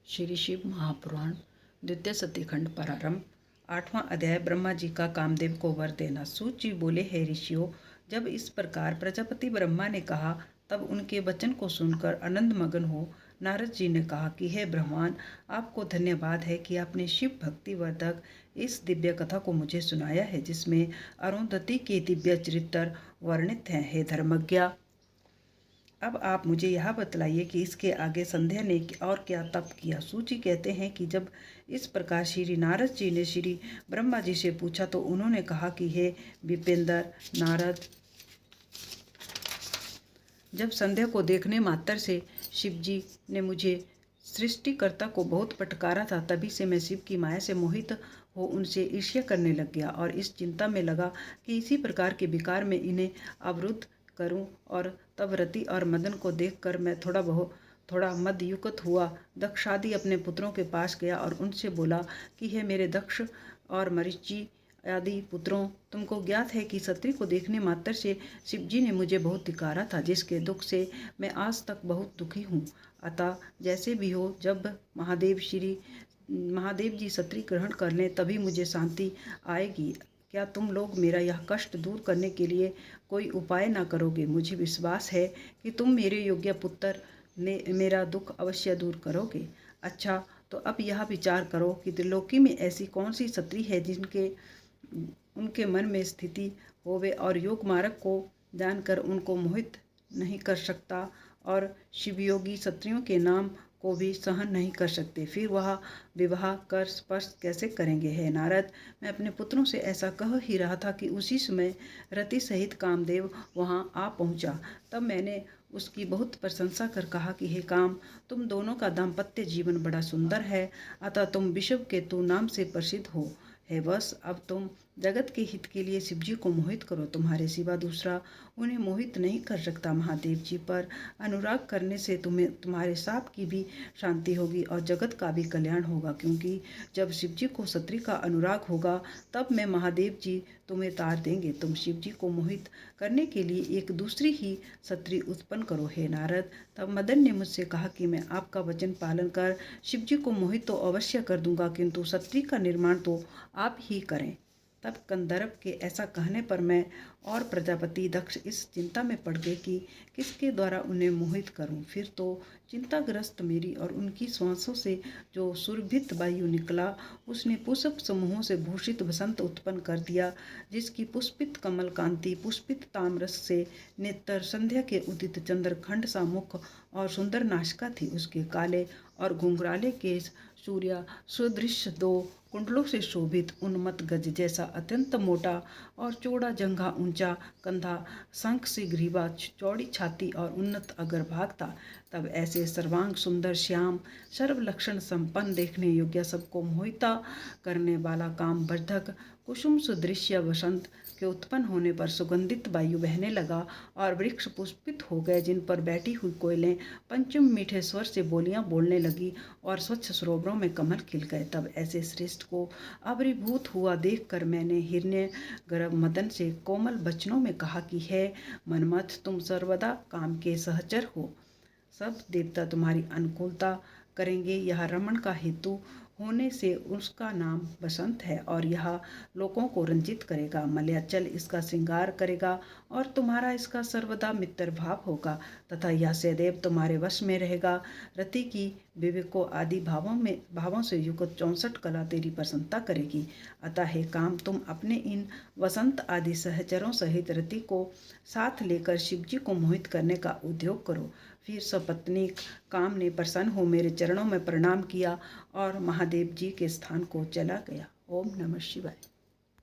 श्री शिव महापुराण द्वितीय सतीखंड प्रारंभ। 8वां अध्याय। ब्रह्मा जी का कामदेव को वर देना। सूत जी बोले, हे ऋषियों, जब इस प्रकार प्रजापति ब्रह्मा ने कहा तब उनके वचन को सुनकर आनंद मगन हो नारद जी ने कहा कि हे ब्रह्मान, आपको धन्यवाद है कि आपने शिव भक्ति वर्धक इस दिव्य कथा को मुझे सुनाया है, जिसमें अरुंधति के दिव्य चरित्र वर्णित हैं। हे धर्मज्ञ, अब आप मुझे यह बतलाइए कि इसके आगे संध्या ने और क्या तप किया। सूची कहते हैं कि जब इस प्रकार श्री नारद जी ने श्री ब्रह्मा जी से पूछा तो उन्होंने कहा कि हे विपेंद्र नारद, जब संध्या को देखने मात्र से शिव जी ने मुझे सृष्टिकर्ता को बहुत फटकारा था, तभी से मैं शिव की माया से मोहित हो उनसे ईर्ष्या करने लग गया और इस चिंता में लगा कि इसी प्रकार के विकार में इन्हें अवरुद्ध करूं। और तब रति और मदन को देखकर मैं थोड़ा मदयुक्त हुआ। दक्ष आदि अपने पुत्रों के पास गया और उनसे बोला कि हे मेरे दक्ष और मरीचि आदि पुत्रों, तुमको ज्ञात है कि क्षत्रिय को देखने मात्र से शिवजी ने मुझे बहुत धिक्कारा था, जिसके दुख से मैं आज तक बहुत दुखी हूँ। अतः जैसे भी हो, जब महादेव जी क्षत्रिय ग्रहण कर लें तभी मुझे शांति आएगी। क्या तुम लोग मेरा यह कष्ट दूर करने के लिए कोई उपाय न करोगे? मुझे विश्वास है कि तुम मेरे योग्य पुत्र ने मेरा दुख अवश्य दूर करोगे। अच्छा, तो अब यह विचार करो कि त्रिलोकी में ऐसी कौन सी स्त्री है जिनके उनके मन में स्थिति होवे और योग मार्ग को जानकर उनको मोहित नहीं कर सकता और शिवयोगी स्त्रियों के नाम को भी सहन नहीं कर सकते, फिर वह विवाह कर स्पर्श कैसे करेंगे? है नारद, मैं अपने पुत्रों से ऐसा कह ही रहा था कि उसी समय रति सहित कामदेव वहां आ पहुंचा। तब मैंने उसकी बहुत प्रशंसा कर कहा कि हे काम, तुम दोनों का दाम्पत्य जीवन बड़ा सुंदर है, अतः तुम विषव केतु नाम से प्रसिद्ध हो। है बस, अब तुम जगत के हित के लिए शिवजी को मोहित करो, तुम्हारे सिवा दूसरा उन्हें मोहित नहीं कर सकता। महादेव जी पर अनुराग करने से तुम्हारे साप की भी शांति होगी और जगत का भी कल्याण होगा, क्योंकि जब शिवजी को क्षत्रिय का अनुराग होगा तब मैं महादेव जी तुम्हें तार देंगे। तुम शिवजी को मोहित करने के लिए एक दूसरी ही क्षत्रिय उत्पन्न करो। हे नारद, तब मदन ने मुझसे कहा कि मैं आपका वचन पालन कर शिवजी को मोहित तो अवश्य कर दूंगा, किंतु क्षत्रिय का निर्माण तो आप ही करें। तब कंदर्प के ऐसा कहने पर मैं और प्रजापति दक्ष इस चिंता में पड़ गए कि किसके द्वारा उन्हें मोहित करूं। फिर तो चिंताग्रस्त मेरी और उनकी श्वासों से जो सुरभित वायु निकला, उसने पुष्प समूहों से भूषित वसंत उत्पन्न कर दिया, जिसकी पुष्पित कमल कांति पुष्पित ताम्रस से नेत्र, संध्या के उदित चंद्रखंड सा मुख और सुंदर नासिका थी। उसके काले और घुंघराले केश सूर्य सुदृश्य दो कुंडलों से शोभित उन्मत्त गज जैसा अत्यंत मोटा और चौड़ा जंघा, ऊंचा कंधा, शंख सी ग्रीवा, चौड़ी छाती और उन्नत अग्रभाग था। तब ऐसे सर्वांग सुंदर श्याम सर्वलक्षण संपन्न देखने योग्य सबको मोहिता करने वाला काम वर्धक कुसुम सुदृश्य वसंत के उत्पन्न होने पर सुगंधित वायु बहने लगा और वृक्ष पुष्पित हो गए, जिन पर बैठी हुई कोयलें पंचम मीठे स्वर से बोलियां बोलने लगी और स्वच्छ सरोवरों में कमल खिल गए। तब ऐसे श्रेष्ठ को अभिभूत हुआ देखकर मैंने हिरण्य गर्भ मदन से कोमल वचनों में कहा कि हे मनमथ, तुम सर्वदा काम के सहचर हो, सब देवता तुम्हारी अनुकूलता करेंगे। यह रमण का हेतु होने से उसका नाम बसंत है और यह लोगों को रंजित करेगा। मलयाचल इसका श्रृंगार करेगा और तुम्हारा इसका सर्वदा मित्र भाव होगा तथा यह सदैव तुम्हारे वश में रहेगा। रति की विवेको आदि भावों से युक्त 64 कला तेरी प्रसन्नता करेगी। अतः हे काम, तुम अपने इन वसंत आदि सहचरों सहित रति को साथ लेकर शिवजी को मोहित करने का उद्योग करो। फिर सपत्नी काम ने प्रसन्न हो मेरे चरणों में प्रणाम किया और महादेव जी के स्थान को चला गया। ओम नमः शिवाय।